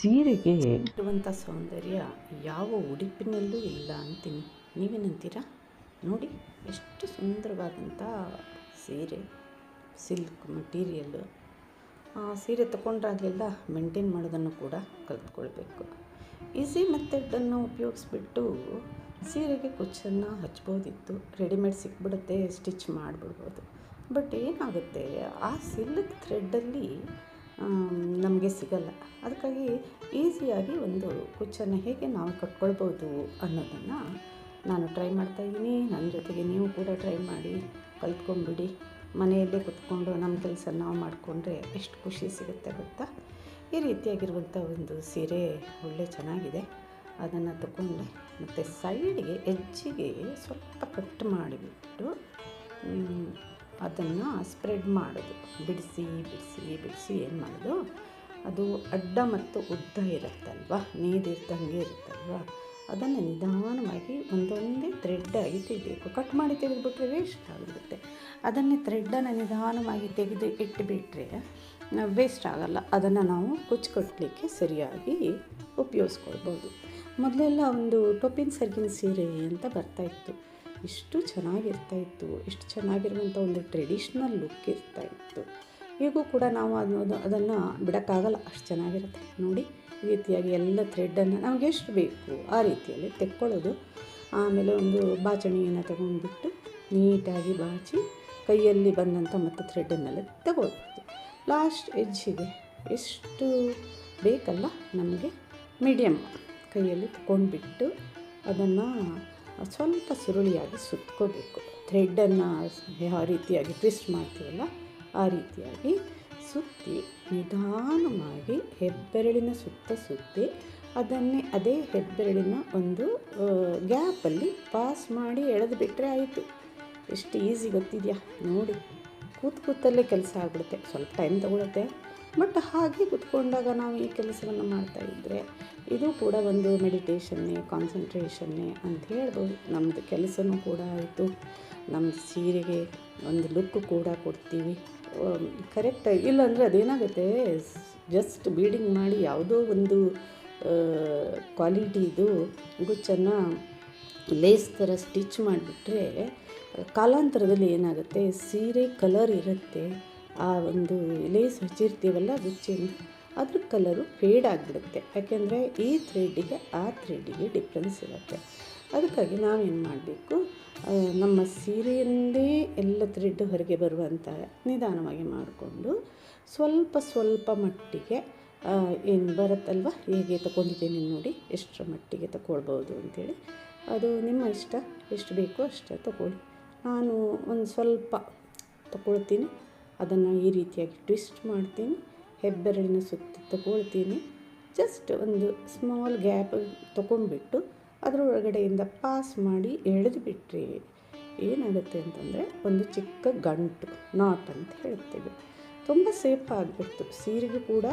ಸೀರೆಗೆ ಇರುವಂಥ ಸೌಂದರ್ಯ ಯಾವ ಉಡುಪಿನಲ್ಲೂ ಇಲ್ಲ ಅಂತೀನಿ. ನೀವೇನಂತೀರಾ? ನೋಡಿ ಎಷ್ಟು ಸುಂದರವಾದಂಥ ಸೀರೆ, ಸಿಲ್ಕ್ ಮಟೀರಿಯಲ್ಲು. ಸೀರೆ ತಗೊಂಡ್ರಾಗಲೆಲ್ಲ ಮೇಂಟೈನ್ ಮಾಡೋದನ್ನು ಕೂಡ ಕಲಿತ್ಕೊಳ್ಬೇಕು. ಈಸಿ ಮೆಥಡನ್ನು ಉಪಯೋಗಿಸ್ಬಿಟ್ಟು ಸೀರೆಗೆ ಕುಚ್ಚನ್ನು ಹಚ್ಬೋದಿತ್ತು. ರೆಡಿಮೇಡ್ ಸಿಕ್ಬಿಡುತ್ತೆ, ಸ್ಟಿಚ್ ಮಾಡಿಬಿಡ್ಬೋದು. ಬಟ್ ಏನಾಗುತ್ತೆ, ಆ ಸಿಲ್ಕ್ ಥ್ರೆಡ್ಡಲ್ಲಿ ನಮಗೆ ಸಿಗಲ್ಲ. ಅದಕ್ಕಾಗಿ ಈಸಿಯಾಗಿ ಒಂದು ಕುಚ್ಚನ್ನು ಹೇಗೆ ನಾವು ಕಟ್ಕೊಳ್ಬೋದು ಅನ್ನೋದನ್ನು ನಾನು ಟ್ರೈ ಮಾಡ್ತಾಯಿದ್ದೀನಿ. ನನ್ನ ಜೊತೆಗೆ ನೀವು ಕೂಡ ಟ್ರೈ ಮಾಡಿ ಕಲ್ತ್ಕೊಂಡ್ಬಿಡಿ. ಮನೆಯಲ್ಲೇ ಕೂತ್ಕೊಂಡು ನಮ್ಮ ಕೆಲಸ ನಾವು ಮಾಡಿಕೊಂಡ್ರೆ ಎಷ್ಟು ಖುಷಿ ಸಿಗುತ್ತೆ ಗೊತ್ತಾ. ಈ ರೀತಿಯಾಗಿರುವಂಥ ಒಂದು ಸೀರೆ ಒಳ್ಳೆ ಚೆನ್ನಾಗಿದೆ. ಅದನ್ನು ತಗೊಂಡೆ ಮತ್ತು ಸೈಡ್ಗೆ ಎಡ್ಜಿಗೆ ಸ್ವಲ್ಪ ಕಟ್ ಮಾಡಿಬಿಟ್ಟು ಅದನ್ನು ಸ್ಪ್ರೆಡ್ ಮಾಡೋದು. ಬಿಡಿಸಿ ಏನು ಮಾಡೋದು, ಅದು ಅಡ್ಡ ಮತ್ತು ಉದ್ದ ಇರುತ್ತಲ್ವ, ನೇದಿರ್ದಂಗೆ ಇರುತ್ತಲ್ವ, ಅದನ್ನು ನಿಧಾನವಾಗಿ ಒಂದೊಂದೇ ಥ್ರೆಡ್ಡಾಗಿ ತೆಗಿಬೇಕು. ಕಟ್ ಮಾಡಿ ತೆಗೆದುಬಿಟ್ರೆ ವೇಸ್ಟ್ ಆಗಿಬಿಡುತ್ತೆ. ಅದನ್ನೇ ಥ್ರೆಡ್ಡನ್ನು ನಿಧಾನವಾಗಿ ತೆಗೆದು ಇಟ್ಟುಬಿಟ್ರೆ ವೇಸ್ಟ್ ಆಗಲ್ಲ. ಅದನ್ನು ನಾವು ಕುಚ್ಚು ಕಟ್ಟಲಿಕ್ಕೆ ಸರಿಯಾಗಿ ಉಪಯೋಗಿಸ್ಕೊಳ್ಬೋದು. ಮೊದಲೆಲ್ಲ ಒಂದು ಟೊಪ್ಪಿನ ಸೆರಗಿನ ಸೀರೆ ಅಂತ ಬರ್ತಾಯಿತ್ತು. ಇಷ್ಟು ಚೆನ್ನಾಗಿರ್ತಾಯಿತ್ತು, ಇಷ್ಟು ಚೆನ್ನಾಗಿರುವಂಥ ಒಂದು ಟ್ರೆಡಿಷ್ನಲ್ ಲುಕ್ ಇರ್ತಾಯಿತ್ತು. ಈಗೂ ಕೂಡ ನಾವು ಅದನ್ನು ಬಿಡೋಕ್ಕಾಗಲ್ಲ, ಅಷ್ಟು ಚೆನ್ನಾಗಿರುತ್ತೆ. ನೋಡಿ ಈ ರೀತಿಯಾಗಿ ಎಲ್ಲ ಥ್ರೆಡ್ಡನ್ನು ನಮಗೆ ಎಷ್ಟು ಬೇಕು ಆ ರೀತಿಯಲ್ಲಿ ತೆಕ್ಕೊಳ್ಳೋದು. ಆಮೇಲೆ ಒಂದು ಬಾಚಣಿಯನ್ನು ತಗೊಂಡ್ಬಿಟ್ಟು ನೀಟಾಗಿ ಬಾಚಿ ಕೈಯಲ್ಲಿ ಬಂದಂಥ ಮತ್ತು ಥ್ರೆಡ್ಡನ್ನೆಲ್ಲ ತಗೊಳ್ಬೋದು. ಲಾಸ್ಟ್ ಎಡ್ಜಿಗೆ ಎಷ್ಟು ಬೇಕಲ್ಲ ನಮಗೆ ಮೀಡಿಯಮ್ ಕೈಯಲ್ಲಿ ತಗೊಂಡ್ಬಿಟ್ಟು ಅದನ್ನು ಸ್ವಲ್ಪ ಸುರುಳಿಯಾಗಿ ಸುತ್ಕೋಬೇಕು. ಥ್ರೆಡ್ಡನ್ನು ಯಾವ ರೀತಿಯಾಗಿ ಟ್ವಿಸ್ಟ್ ಮಾಡ್ತೀವಲ್ಲ ಆ ರೀತಿಯಾಗಿ ಸುತ್ತಿ ನಿಧಾನವಾಗಿ ಹೆಬ್ಬೆರಳಿನ ಸುತ್ತಿ ಅದನ್ನೇ ಅದೇ ಹೆಬ್ಬೆರಳಿನ ಒಂದು ಗ್ಯಾಪಲ್ಲಿ ಪಾಸ್ ಮಾಡಿ ಎಳೆದು ಬಿಟ್ಟರೆ ಆಯಿತು. ಎಷ್ಟು ಈಸಿ ಗೊತ್ತಿದೆಯಾ ನೋಡಿ. ಕೂತಲ್ಲೇ ಕೆಲಸ ಆಗಿಬಿಡುತ್ತೆ. ಸ್ವಲ್ಪ ಟೈಮ್ ತಗೊಳುತ್ತೆ, ಬಟ್ ಹಾಗೆ ಕೂತ್ಕೊಂಡಾಗ ನಾವು ಈ ಕೆಲಸವನ್ನು ಮಾಡ್ತಾಯಿದ್ರೆ ಇದು ಕೂಡ ಒಂದು ಮೆಡಿಟೇಷನ್ನೇ, ಕಾನ್ಸಂಟ್ರೇಷನ್ನೇ ಅಂತ ಹೇಳ್ಬೋದು. ನಮ್ಮದು ಕೆಲಸನೂ ಕೂಡ ಆಯಿತು, ನಮ್ಮ ಸೀರೆಗೆ ಒಂದು ಲುಕ್ ಕೂಡ ಕೊಡ್ತೀವಿ. ಕರೆಕ್ಟಾಗಿ ಇಲ್ಲಾಂದರೆ ಅದೇನಾಗುತ್ತೆ, ಜಸ್ಟ್ ಬೀಡಿಂಗ್ ಮಾಡಿ ಯಾವುದೋ ಒಂದು ಕ್ವಾಲಿಟಿದು ಗುಚ್ಚನ್ನು ಲೇಸ್ ಥರ ಸ್ಟಿಚ್ ಮಾಡಿಬಿಟ್ರೆ ಕಾಲಾಂತರದಲ್ಲಿ ಏನಾಗುತ್ತೆ, ಸೀರೆ ಕಲರ್ ಇರುತ್ತೆ, ಆ ಒಂದು ಲೇಸ್ ಹಚ್ಚಿರ್ತೀವಲ್ಲ ಗುಚ್ಚಿಂದ ಅದ್ರ ಕಲರು ಫೇಡ್ ಆಗಿಬಿಡುತ್ತೆ. ಯಾಕೆಂದರೆ ಈ ಥ್ರೆಡ್ಡಿಗೆ ಆ ಥ್ರೆಡ್ಡಿಗೆ ಡಿಫ್ರೆನ್ಸ್ ಇರುತ್ತೆ. ಅದಕ್ಕಾಗಿ ನಾವೇನು ಮಾಡಬೇಕು, ನಮ್ಮ ಸೀರೆಯಲ್ಲೇ ಎಲ್ಲ ಥ್ರೆಡ್ ಹೊರಗೆ ಬರುವಂಥ ನಿಧಾನವಾಗಿ ಮಾಡಿಕೊಂಡು ಸ್ವಲ್ಪ ಮಟ್ಟಿಗೆ ಏನು ಬರುತ್ತಲ್ವ, ಹೇಗೆ ತಗೊಂಡಿದ್ದೀನಿ ನೋಡಿ, ಎಷ್ಟರ ಮಟ್ಟಿಗೆ ತಗೊಳ್ಬೋದು ಅಂಥೇಳಿ. ಅದು ನಿಮ್ಮ ಇಷ್ಟ, ಎಷ್ಟು ಬೇಕೋ ಅಷ್ಟು ತಗೊಳ್ಳಿ. ನಾನು ಒಂದು ಸ್ವಲ್ಪ ತಗೊಳ್ತೀನಿ, ಅದನ್ನು ಈ ರೀತಿಯಾಗಿ ಟ್ವಿಸ್ಟ್ ಮಾಡ್ತೀನಿ, ಹೆಬ್ಬೆರಳಿನ ಸುತ್ತ ತಗೊಳ್ತೀನಿ. ಜಸ್ಟ್ ಒಂದು ಸ್ಮಾಲ್ ಗ್ಯಾಪ್ ತೊಗೊಂಡ್ಬಿಟ್ಟು ಅದರೊಳಗಡೆಯಿಂದ ಪಾಸ್ ಮಾಡಿ ಎಳೆದು ಬಿಟ್ಟರೆ ಏನಾಗುತ್ತೆ ಅಂತಂದರೆ ಒಂದು ಚಿಕ್ಕ ಗಂಟು, ನಾಟ್ ಅಂತ ಹೇಳ್ತೇವೆ. ತುಂಬ ಸೇಫ್ ಆಗಿಬಿಡ್ತು. ಸೀರೆಗೂ ಕೂಡ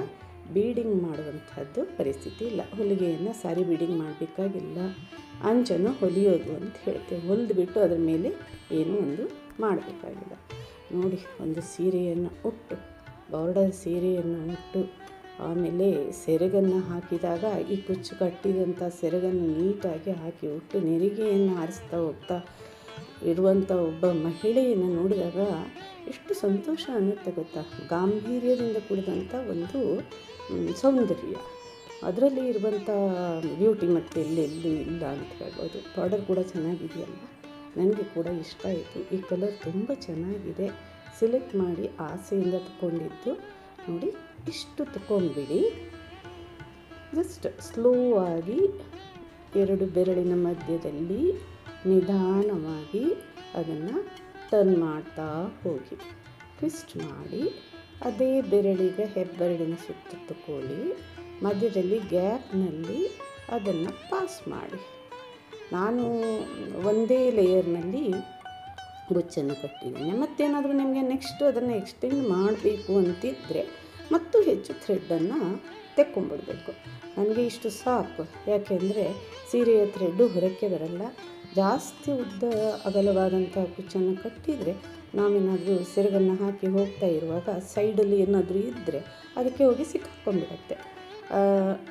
ಬೀಡಿಂಗ್ ಮಾಡುವಂಥದ್ದು ಪರಿಸ್ಥಿತಿ ಇಲ್ಲ. ಹೊಲಿಗೆಯನ್ನು ಸಾರಿ ಬೀಡಿಂಗ್ ಮಾಡಬೇಕಾಗಿಲ್ಲ. ಅಂಚನ್ನು ಹೊಲಿಯೋದು ಅಂತ ಹೇಳ್ತೇವೆ. ಹೊಲಿದ್ಬಿಟ್ಟು ಅದರ ಮೇಲೆ ಏನೂ ಒಂದು ಮಾಡಬೇಕಾಗಿಲ್ಲ. ನೋಡಿ, ಒಂದು ಸೀರೆಯನ್ನು ಉಟ್ಟು, ಬಾರ್ಡರ್ ಸೀರೆಯನ್ನು ಉಟ್ಟು, ಆಮೇಲೆ ಸೆರಗನ್ನು ಹಾಕಿದಾಗ ಈ ಕುಚ್ಚು ಕಟ್ಟಿದಂಥ ಸೆರಗನ್ನು ನೀಟಾಗಿ ಹಾಕಿ ಉಟ್ಟು ನೆರಿಗೆಯನ್ನು ಆರಿಸ್ತಾ ಹೋಗ್ತಾ ಇರುವಂಥ ಒಬ್ಬ ಮಹಿಳೆಯನ್ನು ನೋಡಿದಾಗ ಎಷ್ಟು ಸಂತೋಷ ಅನ್ನುತ್ತೆ ಗೊತ್ತಾ. ಗಾಂಭೀರ್ಯದಿಂದ ಕೂಡಿದಂಥ ಒಂದು ಸೌಂದರ್ಯ, ಅದರಲ್ಲಿ ಇರುವಂಥ ಬ್ಯೂಟಿ ಮತ್ತು ಎಲ್ಲೆಲ್ಲೂ ಇಲ್ಲ ಅಂತ ಹೇಳ್ಬೋದು. ಬಾರ್ಡರ್ ಕೂಡ ಚೆನ್ನಾಗಿದೆಯಲ್ಲ, ನನಗೆ ಕೂಡ ಇಷ್ಟ ಆಯಿತು. ಈ ಕಲರ್ ತುಂಬ ಚೆನ್ನಾಗಿದೆ. ಸೆಲೆಕ್ಟ್ ಮಾಡಿ ಆಸೆಯಿಂದ ತಗೊಂಡಿದ್ದು ನೋಡಿ. ಇಷ್ಟು ತಗೊಂಡ್ಬಿಡಿ. ಜಸ್ಟ್ ಸ್ಲೋ ಆಗಿ ಎರಡು ಬೆರಳಿನ ಮಧ್ಯದಲ್ಲಿ ನಿಧಾನವಾಗಿ ಅದನ್ನು ಟರ್ನ್ ಮಾಡ್ತಾ ಹೋಗಿ ಟ್ವಿಸ್ಟ್ ಮಾಡಿ ಅದೇ ಬೆರಳಿಗೆ ಹೆಬ್ಬೆರಳಿನ ಸುತ್ತ ತಗೊಳ್ಳಿ. ಮಧ್ಯದಲ್ಲಿ ಗ್ಯಾಪ್ನಲ್ಲಿ ಅದನ್ನು ಪಾಸ್ ಮಾಡಿ. ನಾನು ಒಂದೇ ಲೇಯರ್ನಲ್ಲಿ ಗುಚ್ಚನ್ನು ಕಟ್ಟಿದ್ದೀನಿ. ಮತ್ತೇನಾದರೂ ನಿಮಗೆ ನೆಕ್ಸ್ಟು ಅದನ್ನು ಎಕ್ಸ್ಟೆಂಡ್ ಮಾಡಬೇಕು ಅಂತಿದ್ದರೆ ಮತ್ತು ಹೆಚ್ಚು ಥ್ರೆಡ್ಡನ್ನು ತೆಕ್ಕೊಂಬಿಡಬೇಕು. ನನಗೆ ಇಷ್ಟು ಸಾಕು, ಯಾಕೆಂದರೆ ಸೀರೆಯ ಥ್ರೆಡ್ಡು ಹೊರಕ್ಕೆ ಬರಲ್ಲ. ಜಾಸ್ತಿ ಉದ್ದ ಅಗಲವಾದಂಥ ಕುಚ್ಚನ್ನು ಕಟ್ಟಿದರೆ ನಾವೇನಾದರೂ ಸೆರಗನ್ನು ಹಾಕಿ ಹೋಗ್ತಾ ಇರುವಾಗ ಸೈಡಲ್ಲಿ ಏನಾದರೂ ಇದ್ದರೆ ಅದಕ್ಕೆ ಹೋಗಿ ಸಿಕ್ಕಾಕೊಂಡ್ಬಿಡುತ್ತೆ.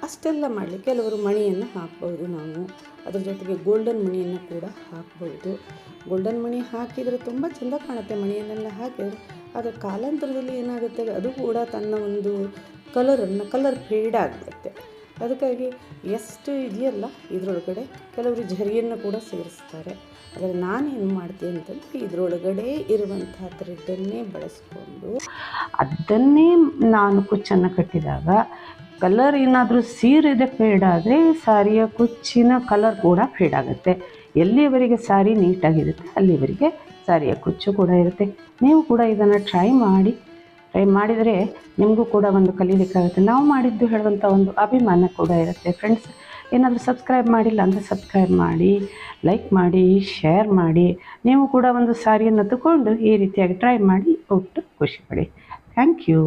ಅಷ್ಟೆಲ್ಲ ಮಾಡಲಿ. ಕೆಲವರು ಮಣಿಯನ್ನು ಹಾಕ್ಬೋದು, ನಾವು ಅದ್ರ ಜೊತೆಗೆ ಗೋಲ್ಡನ್ ಮಣಿಯನ್ನು ಕೂಡ ಹಾಕ್ಬೋದು. ಗೋಲ್ಡನ್ ಮಣಿ ಹಾಕಿದರೆ ತುಂಬ ಚೆಂದ ಕಾಣುತ್ತೆ ಮಣಿಯನ್ನೆಲ್ಲ ಹಾಕಿದರೆ. ಆದರೆ ಕಾಲಾಂತರದಲ್ಲಿ ಏನಾಗುತ್ತೆ, ಅದು ಕೂಡ ತನ್ನ ಒಂದು ಕಲರ್ ಫೇಡ್ ಆಗಿಬಿಡುತ್ತೆ. ಅದಕ್ಕಾಗಿ ಎಷ್ಟು ಇದೆಯಲ್ಲ ಇದರೊಳಗಡೆ ಕೆಲವರು ಜರಿಯನ್ನು ಕೂಡ ಸೇರಿಸ್ತಾರೆ. ಆದರೆ ನಾನೇನು ಮಾಡ್ತೀನಿ ಅಂತಂದರೆ ಇದರೊಳಗಡೆ ಇರುವಂಥ ಥ್ರೆಡ್ಡನ್ನೇ ಬಳಸ್ಕೊಂಡು ಅದನ್ನೇ ನಾನು ಕುಚ್ಚನ್ನು ಕಟ್ಟಿದಾಗ ಕಲರ್ ಏನಾದರೂ ಸೀರೆದೆ ಫೇಡ್ ಆದರೆ ಸಾರಿಯ ಕುಚ್ಚಿನ ಕಲರ್ ಕೂಡ ಫೇಡ್ ಆಗುತ್ತೆ. ಎಲ್ಲಿಯವರೆಗೆ ಸಾರಿ ನೀಟಾಗಿರುತ್ತೆ ಅಲ್ಲಿವರೆಗೆ ಸಾರಿಯ ಕುಚ್ಚು ಕೂಡ ಇರುತ್ತೆ. ನೀವು ಕೂಡ ಇದನ್ನು ಟ್ರೈ ಮಾಡಿದರೆ ನಿಮಗೂ ಕೂಡ ಒಂದು ಕಲೀಲಿಕ್ಕಾಗುತ್ತೆ. ನಾವು ಮಾಡಿದ್ದು ಹೇಳುವಂಥ ಒಂದು ಅಭಿಮಾನ ಕೂಡ ಇರುತ್ತೆ. ಫ್ರೆಂಡ್ಸ್, ಏನಾದರೂ ಸಬ್ಸ್ಕ್ರೈಬ್ ಮಾಡಿಲ್ಲ ಅಂದರೆ ಸಬ್ಸ್ಕ್ರೈಬ್ ಮಾಡಿ, ಲೈಕ್ ಮಾಡಿ, ಶೇರ್ ಮಾಡಿ. ನೀವು ಕೂಡ ಒಂದು ಸಾರಿಯನ್ನು ತಗೊಂಡು ಈ ರೀತಿಯಾಗಿ ಟ್ರೈ ಮಾಡಿ ಒಟ್ಟು ಖುಷಿ ಪಡಿ. Thank you.